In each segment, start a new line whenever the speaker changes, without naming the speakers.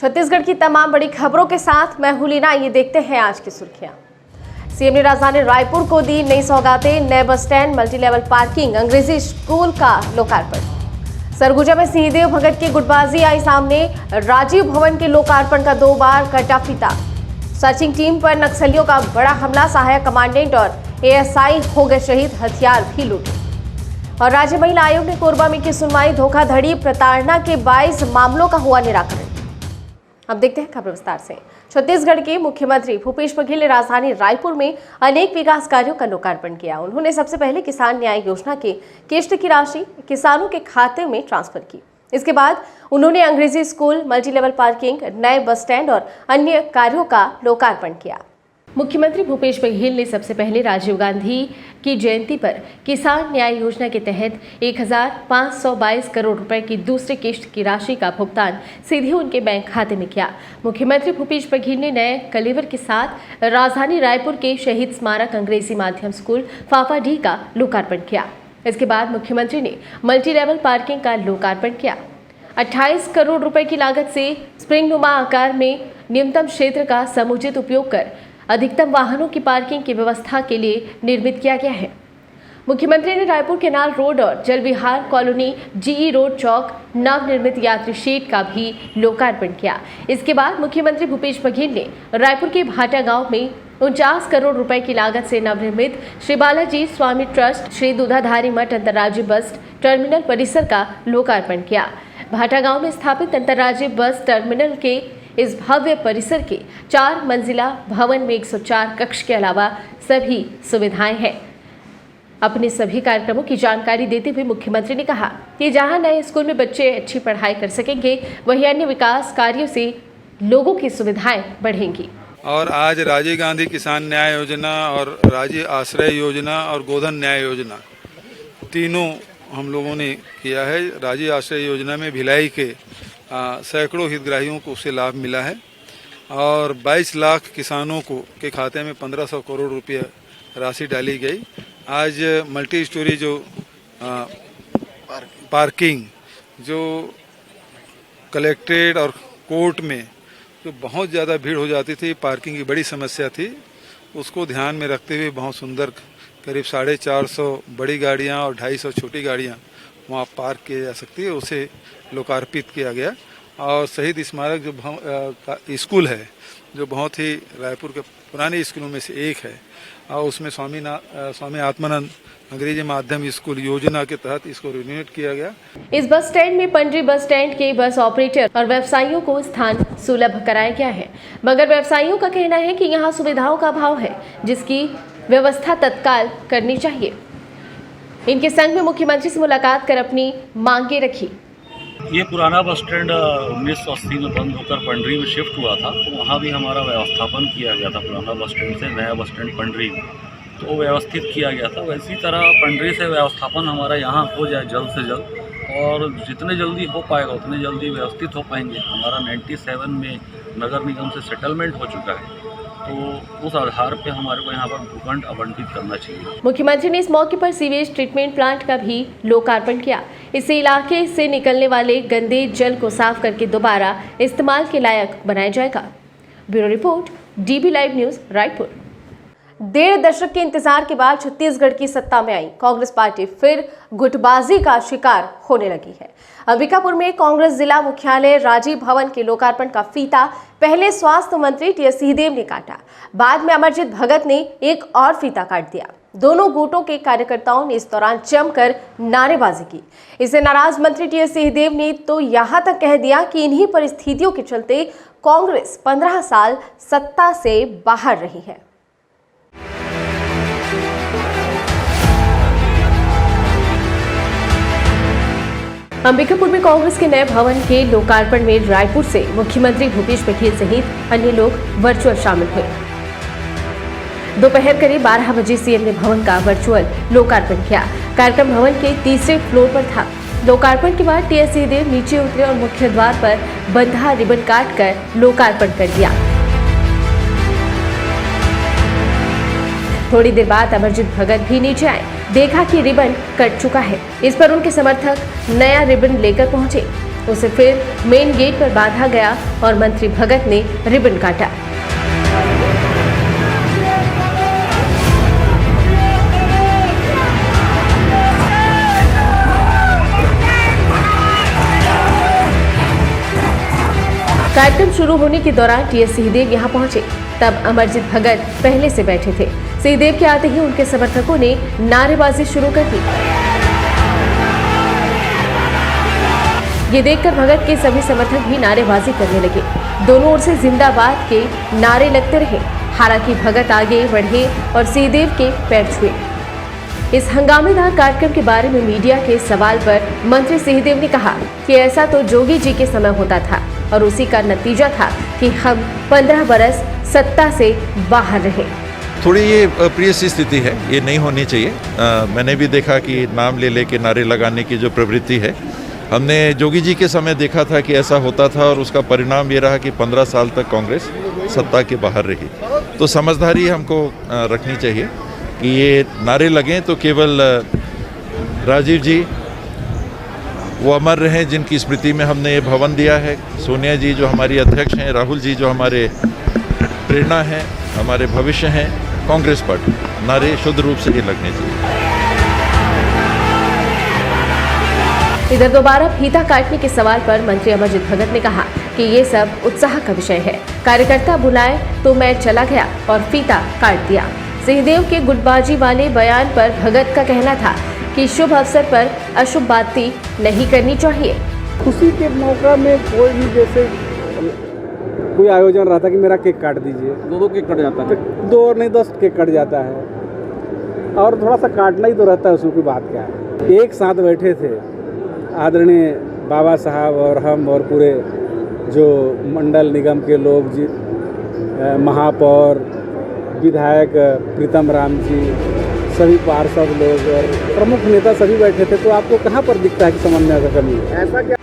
छत्तीसगढ़ की तमाम बड़ी खबरों के साथ मैं हूं लीना। ये देखते हैं आज की सुर्खियां। सीएम ने राजधानी रायपुर को दी नई सौगातें, नए bus stand, multi level parking, अंग्रेजी स्कूल का लोकार्पण। सरगुजा में सिंहदेव भगत की गुटबाजी आई सामने, राजीव भवन के लोकार्पण का 2 बार कटा फीता। सर्चिंग टीम पर नक्सलियों का बड़ा हमला, सहायक कमांडेंट और एएसआई हो गए शहीद, हथियार भी लूटे। और राज्य महिला आयोग ने कोरबा में की सुनवाई, धोखाधड़ी प्रताड़ना के 22 मामलों का हुआ निराकरण। अब देखते हैं खबर विस्तार से। छत्तीसगढ़ के मुख्यमंत्री भूपेश बघेल ने राजधानी रायपुर में अनेक विकास कार्यों का लोकार्पण किया। उन्होंने सबसे पहले किसान न्याय योजना के किश्त की राशि किसानों के खाते में ट्रांसफर की। इसके बाद उन्होंने अंग्रेजी स्कूल, मल्टी लेवल पार्किंग, नए बस स्टैंड और अन्य कार्यों का लोकार्पण किया। मुख्यमंत्री भूपेश बघेल ने सबसे पहले राजीव गांधी की जयंती पर किसान न्याय योजना के तहत 1522 करोड़ रुपए की दूसरी किश्त की राशि का भुगतान सीधे उनके बैंक खाते में किया। मुख्यमंत्री भूपेश बघेल ने नए कलेवर के साथ राजधानी रायपुर के शहीद स्मारक अंग्रेजी माध्यम स्कूल फाफाडीह का लोकार्पण किया। इसके बाद मुख्यमंत्री ने मल्टी लेवल पार्किंग का लोकार्पण किया। 28 करोड़ रुपए की लागत से स्प्रिंगनुमा आकार में न्यूनतम क्षेत्र का समुचित उपयोग कर अधिकतम वाहनों की पार्किंग की व्यवस्था के लिए निर्मित किया गया है। मुख्यमंत्री ने रायपुर केनाल रोड और जलविहार कॉलोनी, जीई रोड चौक नवनिर्मित यात्री शेड का भी लोकार्पण किया। इसके बाद मुख्यमंत्री भूपेश बघेल ने रायपुर के भाटा गांव में 49 करोड़ रुपए की लागत से नवनिर्मित श्री बालाजी स्वामी ट्रस्ट श्री दूधाधारी मठ अंतर्राज्यीय बस टर्मिनल परिसर का लोकार्पण किया। भाटा गांव में स्थापित अंतर्राज्यीय बस टर्मिनल के इस भव्य परिसर के 4 मंजिला भवन में 104 कक्ष के अलावा सभी सुविधाएं हैं। अपने सभी कार्यक्रमों की जानकारी देते हुए मुख्यमंत्री ने कहा कि जहां नए स्कूल में बच्चे अच्छी पढ़ाई कर सकेंगे, वहीं अन्य विकास कार्यों से लोगों की सुविधाएं बढ़ेंगी।
और आज राजीव गांधी किसान न्याय योजना और राजीव आश्रय योजना और गोधन न्याय योजना तीनों हम लोगों ने किया है। राजीव आश्रय योजना में भिलाई के सैकड़ों हितग्राहियों को उससे लाभ मिला है और 22 लाख किसानों को के खाते में 1500 करोड़ रुपये राशि डाली गई। आज मल्टी स्टोरी जो पार्किंग जो कलेक्ट्रेट और कोर्ट में जो बहुत ज़्यादा भीड़ हो जाती थी, पार्किंग की बड़ी समस्या थी, उसको ध्यान में रखते हुए बहुत सुंदर करीब 450 बड़ी गाड़ियाँ और 250 छोटी गाड़ियाँ वहाँ पार्क किया जा सकती है, उसे लोकार्पित किया गया। और शहीद स्मारक जो स्कूल है, जो बहुत ही रायपुर के पुराने स्कूलों में से एक है, और उसमें स्वामी आत्मानंद अंग्रेजी माध्यम स्कूल योजना के तहत इसको रिनोवेट किया गया।
इस बस स्टैंड में पंडरी बस स्टैंड के बस ऑपरेटर और व्यवसायियों को स्थान सुलभ कराया गया है, मगर व्यवसायियों का कहना है कि यहाँ सुविधाओं का अभाव है, जिसकी व्यवस्था तत्काल करनी चाहिए। इनके संग में मुख्यमंत्री से मुलाकात कर अपनी मांगे रखी।
ये पुराना बस स्टैंड 1980 में बंद होकर पंडरी में शिफ्ट हुआ था, तो वहाँ भी हमारा व्यवस्थापन किया गया था। पुराना बस स्टैंड से नया बस स्टैंड पंडरी तो व्यवस्थित किया गया था। वैसी तरह पंडरी से व्यवस्थापन हमारा यहाँ हो जाए जल्द से जल्द, और जितने जल्दी हो पाएगा उतने जल्दी व्यवस्थित हो पाएंगे। हमारा 97 में नगर निगम से सेटलमेंट हो चुका है, तो उस आधार पे हमारे को यहाँ पर भूखंड आवंटित करना चाहिए।
मुख्यमंत्री ने इस मौके पर सीवेज ट्रीटमेंट प्लांट का भी लोकार्पण किया। इससे इलाके से निकलने वाले गंदे जल को साफ करके दोबारा इस्तेमाल के लायक बनाया जाएगा। Bureau report, dB live news, Raipur. 1.5 दशक के इंतजार के बाद छत्तीसगढ़ की सत्ता में आई कांग्रेस पार्टी फिर गुटबाजी का शिकार होने लगी है। अंबिकापुर में कांग्रेस जिला मुख्यालय राजीव भवन के लोकार्पण का फीता पहले स्वास्थ्य मंत्री टीएस सिंहदेव ने काटा, बाद में अमरजीत भगत ने एक और फीता काट दिया। दोनों गुटों के कार्यकर्ताओं ने इस दौरान जमकर नारेबाजी की। इससे नाराज मंत्री टीएस सिंहदेव ने तो यहां तक कह दिया कि इन्हीं परिस्थितियों के चलते कांग्रेस 15 साल सत्ता से बाहर रही है। अंबिकापुर में कांग्रेस के नए भवन के लोकार्पण में रायपुर से मुख्यमंत्री भूपेश बघेल सहित अन्य लोग वर्चुअल शामिल हुए। दोपहर करीब 12 बजे सीएम ने भवन का वर्चुअल लोकार्पण किया। कार्यक्रम भवन के तीसरे फ्लोर पर था। लोकार्पण के बाद टीएस सिंहदेव नीचे उतरे और मुख्य द्वार पर बंधा रिबन काटकर लोकार्पण कर दिया। थोड़ी देर बाद अमरजीत भगत भी नीचे आए। देखा कि रिबन कट चुका है। इस पर उनके समर्थक नया रिबन लेकर पहुंचे। उसे फिर मेन गेट पर बांधा गया और मंत्री भगत ने रिबन काटा। कार्यक्रम शुरू होने के दौरान टीएस सिंहदेव यहां पहुंचे, तब अमरजीत भगत पहले से बैठे थे। सिंहदेव के आते ही उनके समर्थकों ने नारेबाजी शुरू कर दी। ये देखकर भगत के सभी समर्थक भी नारेबाजी करने लगे। दोनों ओर से जिंदाबाद के नारे लगते रहे। हालांकि भगत आगे बढ़े और सिंहदेव के पैर छुए। इस हंगामेदार कार्यक्रम के बारे में मीडिया के सवाल पर मंत्री सिंहदेव ने कहा कि ऐसा तो जोगी जी के समय होता था और उसी का नतीजा था कि हम 15 बरस सत्ता से बाहर रहे।
थोड़ी ये अप्रिय सी स्थिति है, ये नहीं होनी चाहिए। मैंने भी देखा कि नाम ले लेके नारे लगाने की जो प्रवृत्ति है, हमने जोगी जी के समय देखा था कि ऐसा होता था और उसका परिणाम ये रहा कि 15 साल तक कांग्रेस सत्ता के बाहर रही। तो समझदारी हमको रखनी चाहिए कि ये नारे लगें तो केवल राजीव जी वो अमर रहें जिनकी स्मृति में हमने ये भवन दिया है, सोनिया जी जो हमारी अध्यक्ष हैं, राहुल जी जो हमारे प्रेरणा हैं, हमारे भविष्य हैं, कांग्रेस पार्टी। नारे शुद्ध रूप से ये लगने चाहिए।
इधर दोबारा फीता काटने के सवाल पर मंत्री अमरजीत भगत ने कहा कि ये सब उत्साह का विषय है। कार्यकर्ता बुलाए तो मैं चला गया और फीता काट दिया। सिंहदेव के गुटबाजी वाले बयान पर भगत का कहना था कि शुभ अवसर पर अशुभ बातें नहीं करनी चाहिए।
खुशी के मौका में कोई भी जैसे कोई आयोजन रहता कि मेरा केक काट दीजिए, 2 केक कट जाता है, 2 और नहीं 10 केक कट जाता है और थोड़ा सा काटना ही तो रहता है, उसमें कोई बात क्या है। एक साथ बैठे थे आदरणीय बाबा साहब और हम और पूरे जो मंडल निगम के लोग जी, महापौर, विधायक प्रीतम राम जी, सभी पार्षद लोग और प्रमुख नेता सभी बैठे थे। तो आपको कहाँ पर दिखता है कि समन्वय का कमी है? ऐसा क्या?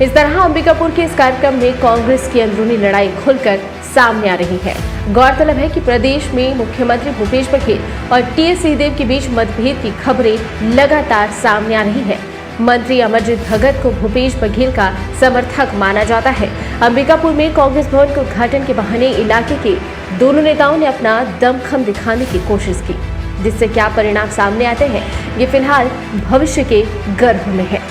इस तरह अंबिकापुर के इस कार्यक्रम में कांग्रेस की अंदरूनी लड़ाई खुलकर सामने आ रही है। गौरतलब है कि प्रदेश में मुख्यमंत्री भूपेश बघेल और टीएस सिंहदेव के बीच मतभेद की खबरें लगातार सामने आ रही हैं। मंत्री अमरजीत भगत को भूपेश बघेल का समर्थक माना जाता है। अंबिकापुर में कांग्रेस भवन के उद्घाटन के बहाने इलाके के दोनों नेताओं ने अपना दमखम दिखाने की कोशिश की, जिससे क्या परिणाम सामने आते हैं ये फिलहाल भविष्य के गर्भ में है।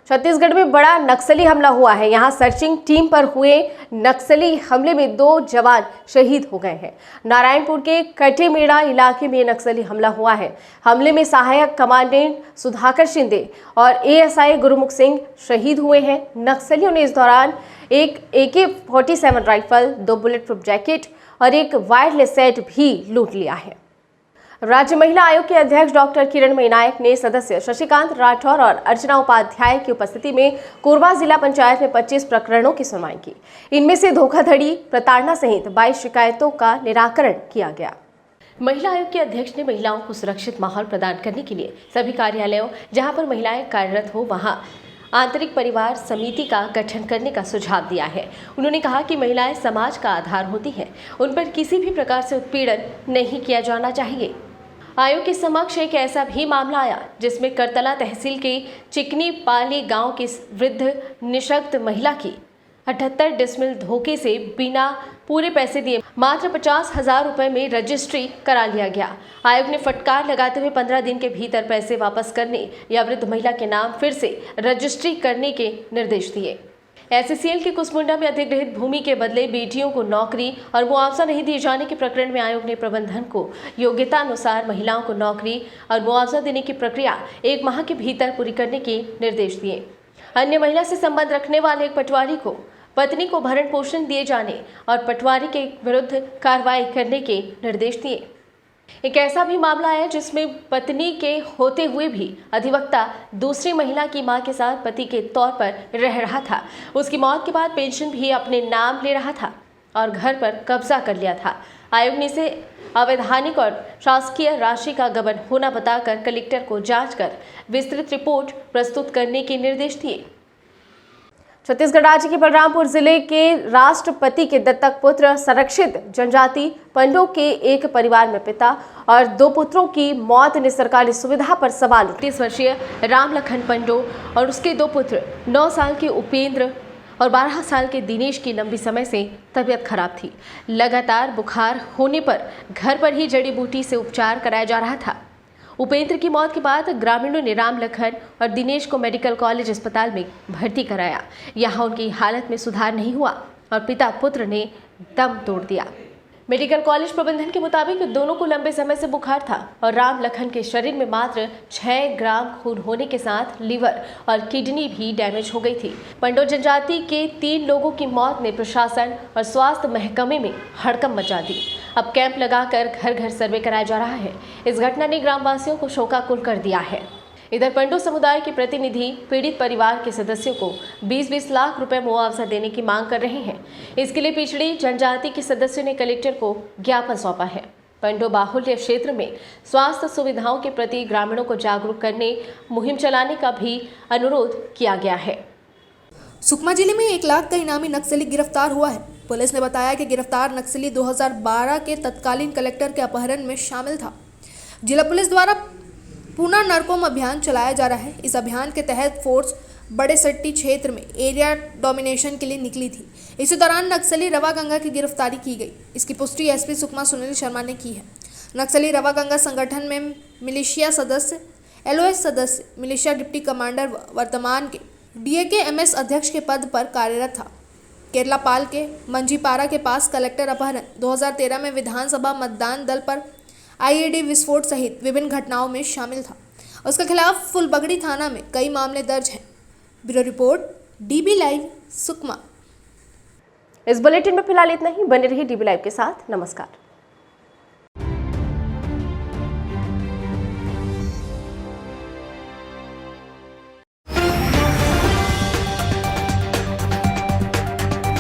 छत्तीसगढ़ में बड़ा नक्सली हमला हुआ है। यहां सर्चिंग टीम पर हुए नक्सली हमले में 2 जवान शहीद हो गए हैं। नारायणपुर के कटेमेड़ा इलाके में नक्सली हमला हुआ है। हमले में सहायक कमांडेंट सुधाकर शिंदे और एएसआई गुरुमुख सिंह शहीद हुए हैं। नक्सलियों ने इस दौरान एक AK-47 rifle, 2 bullet proof jacket और एक वायरलेस सेट भी लूट लिया है। राज्य महिला आयोग के अध्यक्ष डॉक्टर किरणमयी नायक ने सदस्य शशिकांत राठौर और अर्चना उपाध्याय की उपस्थिति में कोरबा जिला पंचायत में 25 प्रकरणों की सुनवाई की। इनमें से धोखाधड़ी, प्रताड़ना सहित 22 शिकायतों का निराकरण किया गया। महिला आयोग के अध्यक्ष ने महिलाओं को सुरक्षित माहौल प्रदान करने के लिए सभी कार्यालयों जहां पर महिलाएं कार्यरत हो वहां आंतरिक परिवार समिति का गठन करने का सुझाव दिया है। उन्होंने कहा कि महिलाएं समाज का आधार होती हैं, उन पर किसी भी प्रकार से उत्पीड़न नहीं किया जाना चाहिए। आयोग के समक्ष एक ऐसा भी मामला आया जिसमें करतला तहसील के चिकनी पाली गांव की वृद्ध निशक्त महिला की 78 डिसमिल धोखे से बिना पूरे पैसे दिए मात्र 50,000 रुपए में रजिस्ट्री करा लिया गया। आयोग ने फटकार लगाते हुए 15 दिन के भीतर पैसे वापस करने या वृद्ध महिला के नाम फिर से रजिस्ट्री करने के निर्देश दिए। SCCL के कुसमुंडा में अधिग्रहित भूमि के बदले बेटियों को नौकरी और मुआवजा नहीं दिए जाने के प्रकरण में आयोग ने प्रबंधन को योग्यता अनुसार महिलाओं को नौकरी और मुआवजा देने की प्रक्रिया 1 माह के भीतर पूरी करने के निर्देश दिए। अन्य महिला से संबंध रखने वाले एक पटवारी को पत्नी को भरण पोषण दिए जाने और पटवारी के विरुद्ध कार्रवाई करने के निर्देश दिए। एक ऐसा भी मामला है जिसमें पत्नी के होते हुए भी अधिवक्ता दूसरी महिला की मां के साथ पति के तौर पर रह रहा था। उसकी मौत के बाद पेंशन भी अपने नाम ले रहा था और घर पर कब्जा कर लिया था। आयोग ने इसे अवैधानिक और शासकीय राशि का गबन होना बताकर कलेक्टर को जांच कर विस्तृत रिपोर्ट प्रस्तुत करने के निर्देश दिए। छत्तीसगढ़ राज्य के बलरामपुर जिले के राष्ट्रपति के दत्तक पुत्र संरक्षित जनजाति पंडों के एक परिवार में पिता और 2 पुत्रों की मौत ने सरकारी सुविधा पर सवाल उठाए। 30 वर्षीय राम लखन पंडो और उसके 2 पुत्र 9 साल के उपेंद्र और 12 साल के दिनेश की लंबी समय से तबीयत खराब थी। लगातार बुखार होने पर घर पर ही जड़ी बूटी से उपचार कराया जा रहा था। उपेंद्र की मौत के बाद ग्रामीणों ने राम लखन और दिनेश को मेडिकल कॉलेज अस्पताल में भर्ती कराया। यहाँ उनकी हालत में सुधार नहीं हुआ और पिता पुत्र ने दम तोड़ दिया। मेडिकल कॉलेज प्रबंधन के मुताबिक दोनों को लंबे समय से बुखार था और राम लखन के शरीर में मात्र 6 ग्राम खून होने के साथ लीवर और किडनी भी डैमेज हो गई थी। पंडो जनजाति के 3 लोगों की मौत ने प्रशासन और स्वास्थ्य महकमे में हड़कंप मचा दी। अब कैंप लगाकर घर घर सर्वे कराया जा रहा है। इस घटना ने ग्रामवासियों को शोकाकुल कर दिया है। इधर पंडो समुदाय के प्रतिनिधि पीड़ित परिवार के सदस्यों को 20-20 लाख रुपए मुआवजा देने की मांग कर रहे हैं। इसके लिए पिछड़ी जनजाति के सदस्यों ने कलेक्टर को ज्ञापन सौंपा है। पंडो बाहुल्य क्षेत्र में स्वास्थ्य सुविधाओं के प्रति ग्रामीणों को जागरूक करने मुहिम चलाने का भी अनुरोध किया गया है।
सुकमा जिले में 1 लाख का इनामी नक्सली गिरफ्तार हुआ है। पुलिस ने बताया कि गिरफ्तार नक्सली 2012 के तत्कालीन कलेक्टर के अपहरण में शामिल था। जिला पुलिस द्वारा पूना नरकोम अभियान चलाया जा रहा है। इस अभियान के तहत फोर्स बड़े सट्टी क्षेत्र में एरिया डोमिनेशन के लिए निकली थी। इसी दौरान नक्सली रवा गंगा की गिरफ्तारी की गई। इसकी पुष्टि एसपी सुकमा सुनील शर्मा ने की है। नक्सली रवा गंगा संगठन में मिलिशिया सदस्य, LOS सदस्य, मिलिशिया डिप्टी कमांडर वर्तमान के DAK-MS अध्यक्ष के पद पर कार्यरत था। केरलापाल के मंजीपारा के पास कलेक्टर अपहरण 2013 में विधानसभा मतदान दल पर IED विस्फोट सहित विभिन्न घटनाओं में शामिल था। उसके खिलाफ फुलबगड़ी थाना में कई मामले दर्ज हैं। Bureau report, DB live, Sukma.
इस बुलेटिन में फिलहाल इतना ही। बने रहिए DB लाइव के साथ। नमस्कार।